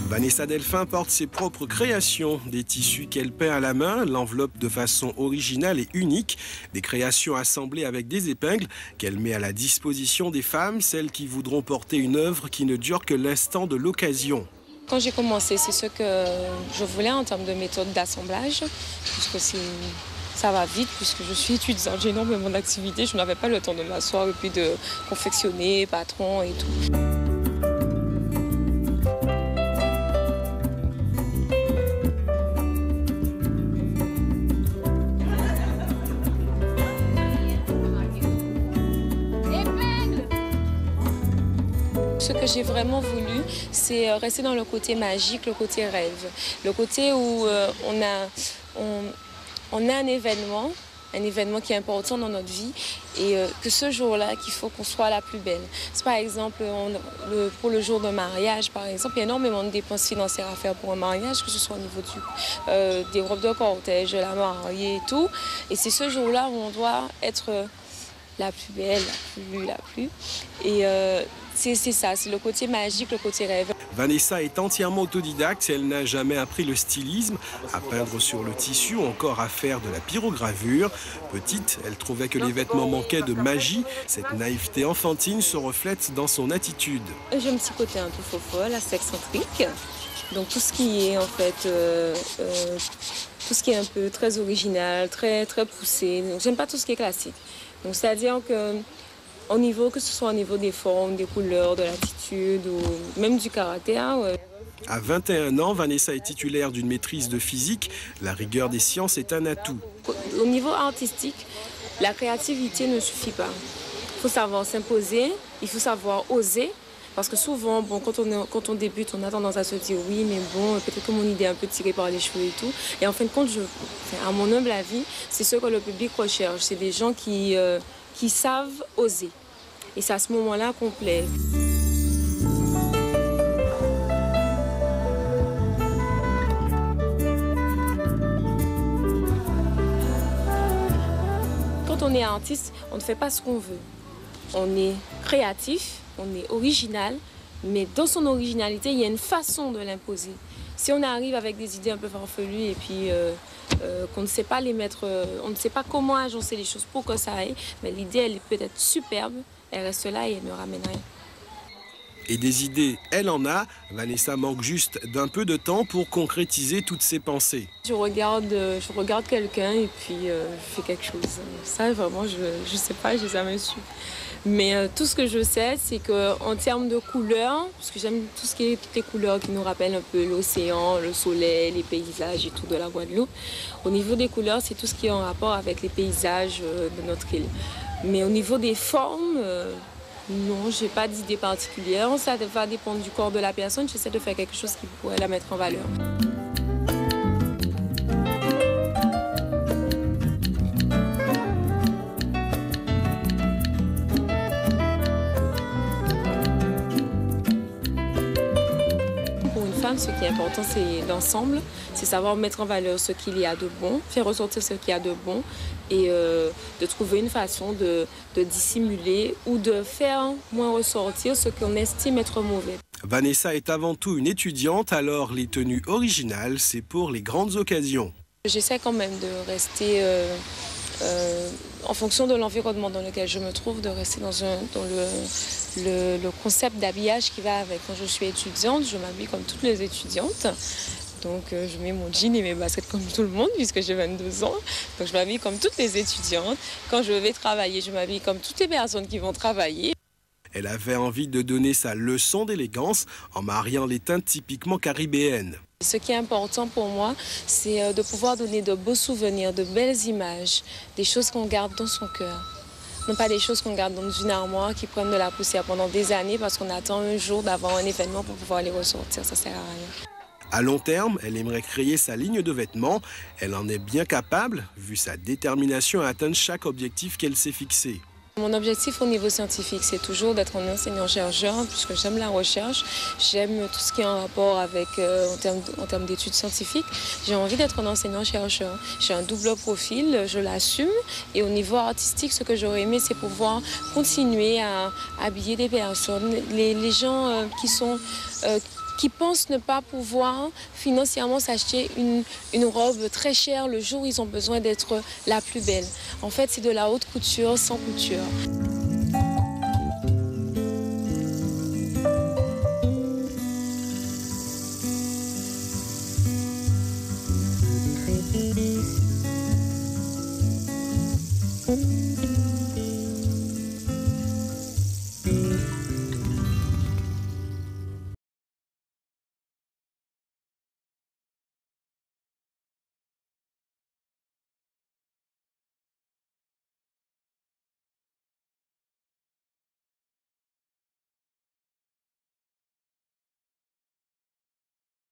Vanessa Delphin porte ses propres créations, des tissus qu'elle peint à la main, l'enveloppe de façon originale et unique, des créations assemblées avec des épingles qu'elle met à la disposition des femmes, celles qui voudront porter une œuvre qui ne dure que l'instant de l'occasion. Quand j'ai commencé, c'est ce que je voulais en termes de méthode d'assemblage, puisque ça va vite, puisque je suis étudiante, j'ai énormément d'activités, je n'avais pas le temps de m'asseoir et puis de confectionner, patron et tout. Ce que j'ai vraiment voulu, c'est rester dans le côté magique, le côté rêve. Le côté où on a un événement qui est important dans notre vie et que ce jour-là, qu'il faut qu'on soit la plus belle. C'est par exemple, pour le jour d'un mariage, par exemple, il y a énormément de dépenses financières à faire pour un mariage, que ce soit au niveau des robes de cortège, la mariée et tout. Et c'est ce jour-là où on doit être la plus belle, la plus. Et c'est ça, c'est le côté magique, le côté rêve. Vanessa est entièrement autodidacte, elle n'a jamais appris le stylisme, à peindre sur le tissu ou encore à faire de la pyrogravure. Petite, elle trouvait que les vêtements manquaient de magie. Cette naïveté enfantine se reflète dans son attitude. J'ai un petit côté un peu fofolle, assez excentrique. Donc tout ce qui est en fait, tout ce qui est un peu très original, très poussé. Donc j'aime pas tout ce qui est classique. Donc c'est-à-dire que que ce soit au niveau des formes, des couleurs, de l'attitude ou même du caractère. Ouais. À 21 ans, Vanessa est titulaire d'une maîtrise de physique. La rigueur des sciences est un atout. Au niveau artistique, la créativité ne suffit pas. Il faut savoir s'imposer, il faut savoir oser. Parce que souvent, quand on débute, on a tendance à se dire oui, mais bon, peut-être que mon idée est un peu tirée par les cheveux et tout. Et en fin de compte, à mon humble avis, c'est ce que le public recherche. C'est des gens qui savent oser. Et c'est à ce moment-là qu'on plaît. Quand on est artiste, on ne fait pas ce qu'on veut. On est créatif, on est original, mais dans son originalité, il y a une façon de l'imposer. Si on arrive avec des idées un peu farfelues et puis qu'on ne sait pas les mettre, on ne sait pas comment agencer les choses pour que ça aille, mais l'idée, elle peut être superbe, elle reste là et elle ne ramène rien. Et des idées, elle en a. Vanessa manque juste d'un peu de temps pour concrétiser toutes ses pensées. Je regarde quelqu'un et puis je fais quelque chose. Ça, vraiment, je sais pas, j'ai jamais su. Mais tout ce que je sais, c'est qu'en termes de couleurs, parce que j'aime toutes les couleurs qui nous rappellent un peu l'océan, le soleil, les paysages et tout de la Guadeloupe. Au niveau des couleurs, c'est tout ce qui est en rapport avec les paysages de notre île. Mais au niveau des formes, non, j'ai pas d'idée particulière. Ça va dépendre du corps de la personne. J'essaie de faire quelque chose qui pourrait la mettre en valeur. Ce qui est important, c'est l'ensemble, c'est savoir mettre en valeur ce qu'il y a de bon, faire ressortir ce qu'il y a de bon et de trouver une façon de dissimuler ou de faire moins ressortir ce qu'on estime être mauvais. Vanessa est avant tout une étudiante, alors les tenues originales, c'est pour les grandes occasions. J'essaie quand même de rester en fonction de l'environnement dans lequel je me trouve, de rester dans le concept d'habillage qui va avec. Quand je suis étudiante, je m'habille comme toutes les étudiantes. Donc je mets mon jean et mes baskets comme tout le monde puisque j'ai 22 ans. Donc je m'habille comme toutes les étudiantes. Quand je vais travailler, je m'habille comme toutes les personnes qui vont travailler. Elle avait envie de donner sa leçon d'élégance en mariant les teintes typiquement caribéennes. Ce qui est important pour moi, c'est de pouvoir donner de beaux souvenirs, de belles images, des choses qu'on garde dans son cœur. Non pas des choses qu'on garde dans une armoire qui prennent de la poussière pendant des années parce qu'on attend un jour d'avoir un événement pour pouvoir les ressortir. Ça sert à rien. À long terme, elle aimerait créer sa ligne de vêtements. Elle en est bien capable, vu sa détermination à atteindre chaque objectif qu'elle s'est fixé. Mon objectif au niveau scientifique, c'est toujours d'être un enseignant-chercheur, puisque j'aime la recherche, j'aime tout ce qui est en rapport avec, en termes d'études scientifiques. J'ai envie d'être un enseignant-chercheur. J'ai un double profil, je l'assume. Et au niveau artistique, ce que j'aurais aimé, c'est pouvoir continuer à habiller des personnes, les gens qui pensent ne pas pouvoir financièrement s'acheter une robe très chère le jour où ils ont besoin d'être la plus belle. En fait, c'est de la haute couture sans couture.